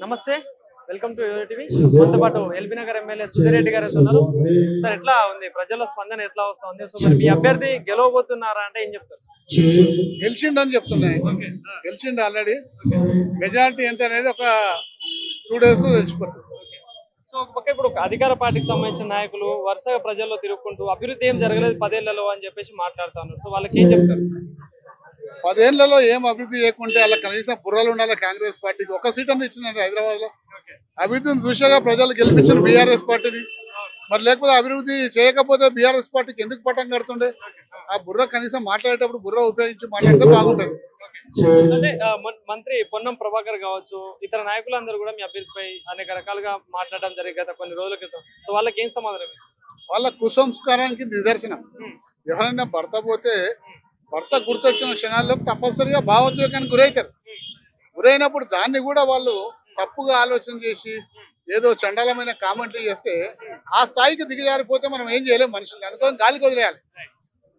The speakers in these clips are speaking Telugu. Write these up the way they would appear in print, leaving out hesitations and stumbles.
నమస్తే, వెల్కమ్ టు యువర్ టీవీ. మనతో పాటు ఎల్బీ నగర్ ఎమ్మెల్యే సుధీరెడ్డి గారు ఉన్నారు. సార్, ఎట్లా ఉంది ప్రజల స్పందన, ఎట్లా వస్తుంది? సో మరి మీ అభ్యర్థి గెలవబోతున్నారా అంటే ఏం చెప్తారు? గెలిచిండని చెప్తున్నాయి. గెలిచిండు ఆల్రెడీ. మెజారిటీ ఎంత అనేది ఒక 2 days లో తెలిసిపోతుంది. సో ఒక పక్క ఇప్పుడు అధికార పార్టీకి సంబంధించిన నాయకులు వరుసగా ప్రజల్లో తిరుగుకుంటూ అభివృద్ధి ఏం జరగలేదు 10 ఏళ్లలో అని చెప్పేసి మాట్లాడుతా ఉన్నారు. సో వాళ్ళకి ఏం చెప్తారు? 10 ఏళ్లలో ఏం అభివృద్ధి చేయకుంటే అలా కనీసం బుర్రలు ఉండాలి. కాంగ్రెస్ పార్టీకి ఒక సీట్ అని ఇచ్చినారు హైదరాబాద్ లో. అభివృద్ధిని చూసాగా ప్రజలు గెలిపించిన బీఆర్ఎస్ పార్టీని. మరి లేకపోతే అభివృద్ధి చేయకపోతే బీఆర్ఎస్ పార్టీకి ఎందుకు పట్టం కడుతుండే? ఆ బుర్ర కనీసం మాట్లాడేటప్పుడు బుర్ర ఉపయోగించి మాట్లాడితే బాగుంటది. అంటే మంత్రి పొన్నం ప్రభాకర్ కావచ్చు, ఇతర నాయకులందరూ కూడా మీ అభ్యర్థిపై అనేక రకాలుగా మాట్లాడడం జరిగింది గత కొన్ని రోజుల క్రితం. సో వాళ్ళకి ఏం సమాధానం ఇస్తారు? వాళ్ళ కుసంస్కారానికి నిదర్శనం. ఎవరైనా భర్త పోతే భర్త గుర్తొచ్చిన క్షణాల్లో తప్పనిసరిగా భావోద్వేగానికి గురవుతారు. గురైనప్పుడు దాన్ని కూడా వాళ్ళు తప్పుగా ఆలోచన చేసి ఏదో చండాలమైన కామెంట్లు చేస్తే ఆ స్థాయికి దిగజారిపోతే మనం ఏం చేయలేం మనుషుల్ని. అందుకోసం గాలికి వదిలేయాలి.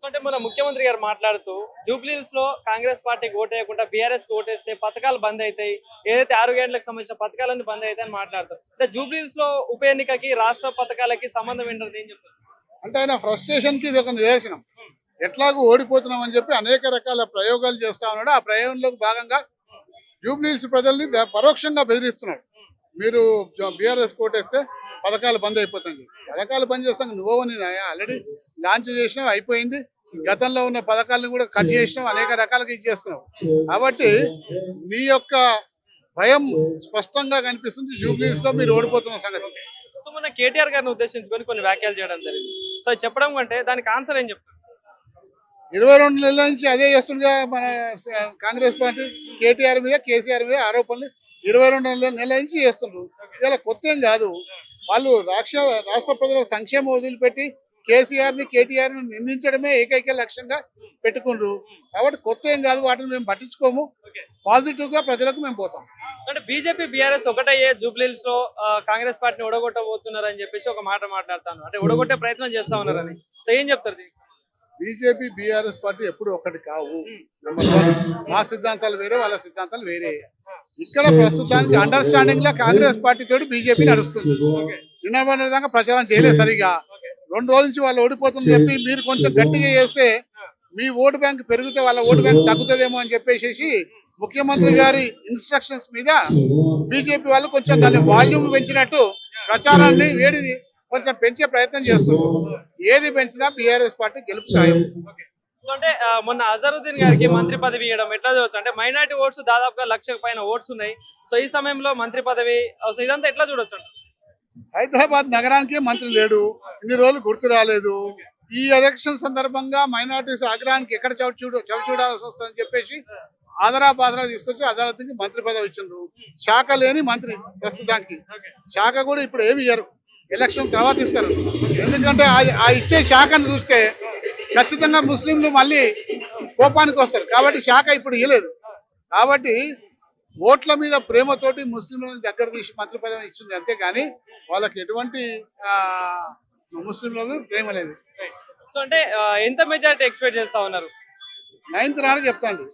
అంటే మన ముఖ్యమంత్రి గారు మాట్లాడుతూ జూబ్లీహిల్స్ లో కాంగ్రెస్ పార్టీకి ఓటేయకుండా బీఆర్ఎస్ కి ఓటేస్తే పథకాలు బంద్ అవుతాయి, ఏదైతే 6 గంటలకు సంబంధించిన పథకాలన్నీ బంద్ అవుతాయి అని మాట్లాడతారు. అంటే జూబ్లీహిల్స్ లో ఉప ఎన్నికకి రాష్ట్ర పథకాలకి సంబంధం ఏంటంటే ఏం చెప్తారు? అంటే ఆయన ఫ్రస్ట్రేషన్ కి ఇది ఒక నిదర్శనం. ఎట్లాగూ ఓడిపోతున్నాం అని చెప్పి అనేక రకాల ప్రయోగాలు చేస్తా ఉన్నాడు. ఆ ప్రయోగంలో భాగంగా జూబ్లీహిల్స్ ప్రజల్ని పరోక్షంగా బెదిరిస్తున్నాడు. మీరు బీఆర్ఎస్ కోటేస్తే పథకాలు బంద్ అయిపోతాయి. పథకాలు బంద్ చేస్తాం నువ్వు ఆల్రెడీ లాంచ్ చేసినావు, అయిపోయింది. గతంలో ఉన్న పథకాలను కూడా కట్ చేసినావు, అనేక రకాలుగా ఇచ్చేస్తున్నావు. కాబట్టి మీ యొక్క భయం స్పష్టంగా కనిపిస్తుంది. జూబ్లీహిల్స్ లో మీరు ఓడిపోతున్న సంగతి. సో మన కేటీఆర్ గారిని ఉద్దేశించుకొని కొన్ని వ్యాఖ్యలు చేయడం జరిగింది. సో చెప్పడం కంటే దానికి ఆన్సర్ ఏం చెప్తారు? 22 నెలల నుంచి అదే చేస్తుండగా మన కాంగ్రెస్ పార్టీ కేటీఆర్ మీద కేసీఆర్ మీద ఆరోపణలు 22 నెలల నుంచి చేస్తుండ్రు. ఇలా కొత్త ఏం కాదు. వాళ్ళు రాష్ట్ర ప్రజల సంక్షేమం వదిలిపెట్టి కేసీఆర్ ని కేటీఆర్ ని నిందించడమే ఏకైక లక్ష్యంగా పెట్టుకుండ్రు. కాబట్టి కొత్త ఏం కాదు. వాటిని మేము పట్టించుకోము. పాజిటివ్ గా ప్రజలకు మేము పోతాం. అంటే బీజేపీ బీఆర్ఎస్ ఒకటయ్యే జూబ్లీహిల్స్ లో కాంగ్రెస్ పార్టీని ఓడగొట్టబోతున్నారు అని చెప్పేసి ఒక మాట మాట్లాడతాను. అంటే ఓడగొట్టే ప్రయత్నం చేస్తా ఉన్నారని. సో ఏం చెప్తారు దీనికి? బీజేపీ బీఆర్ఎస్ పార్టీ ఎప్పుడు ఒకటి కావు. మా సిద్ధాంతాలు వేరే, వాళ్ళ సిద్ధాంతాలు వేరే. ఇక్కడ ప్రస్తుతానికి అండర్స్టాండింగ్ లా కాంగ్రెస్ పార్టీ తోటి బీజేపీ నడుస్తుంది. నిన్న విధంగా ప్రచారం చేయలేదు సరిగా. 2 రోజుల నుంచి వాళ్ళు ఓడిపోతుందని చెప్పి మీరు కొంచెం గట్టిగా చేస్తే మీ ఓటు బ్యాంక్ పెరిగితే వాళ్ళ ఓటు బ్యాంక్ తగ్గుతుందేమో అని చెప్పేసి ముఖ్యమంత్రి గారి ఇన్స్ట్రక్షన్స్ మీద బీజేపీ వాళ్ళు కొంచెం దాని వాల్యూమ్ పెంచినట్టు ప్రచారాన్ని వేడిని కొంచెం పెంచే ప్రయత్నం చేస్తున్నారు. ఏది పెంచినా బీఆర్ఎస్ పార్టీ గెలుపుతాయి. అంటే మొన్న అజరుద్దీన్ గారికి మంత్రి పదవి ఇవ్వడం ఎట్లా చూడొచ్చు? అంటే మైనారిటీ ఓట్స్ దాదాపుగా 1,00,000 పైన ఓట్స్ ఉన్నాయి. సో ఈ సమయంలో మంత్రి పదవి ఇదంతా ఎట్లా చూడొచ్చు? హైదరాబాద్ నగరానికి మంత్రి లేడు, ఇన్ని రోజులు గుర్తు రాలేదు. ఈ ఎలక్షన్ సందర్భంగా మైనారిటీస్ ఆగ్రహానికి ఎక్కడ చవి చూడాల్సి వస్తుందని చెప్పేసి ఆదరాబాదరా తీసుకొచ్చి అజరుద్దీన్కి మంత్రి పదవి ఇచ్చిండ్రు. శాఖ లేని మంత్రి ప్రస్తుతానికి. శాఖ కూడా ఇప్పుడు ఏమి ఇయ్యరు, ఎలక్షన్ తర్వాత ఇస్తారు. ఎందుకంటే ఆ ఇచ్చే శాఖను చూస్తే ఖచ్చితంగా ముస్లింలు మళ్ళీ కోపానికి వస్తారు. కాబట్టి శాఖ ఇప్పుడు ఇవ్వలేదు. కాబట్టి ఓట్ల మీద ప్రేమతోటి ముస్లింలను దగ్గర తీసి మంత్రి పదవి ఇచ్చింది, అంతేగాని వాళ్ళకి ఎటువంటి ముస్లింలను ప్రేమ లేదు. సో అంటే ఎంత మెజారిటీ ఎక్స్పెక్ట్ చేస్తా ఉన్నారు? 9th నాడు చెప్తాండి.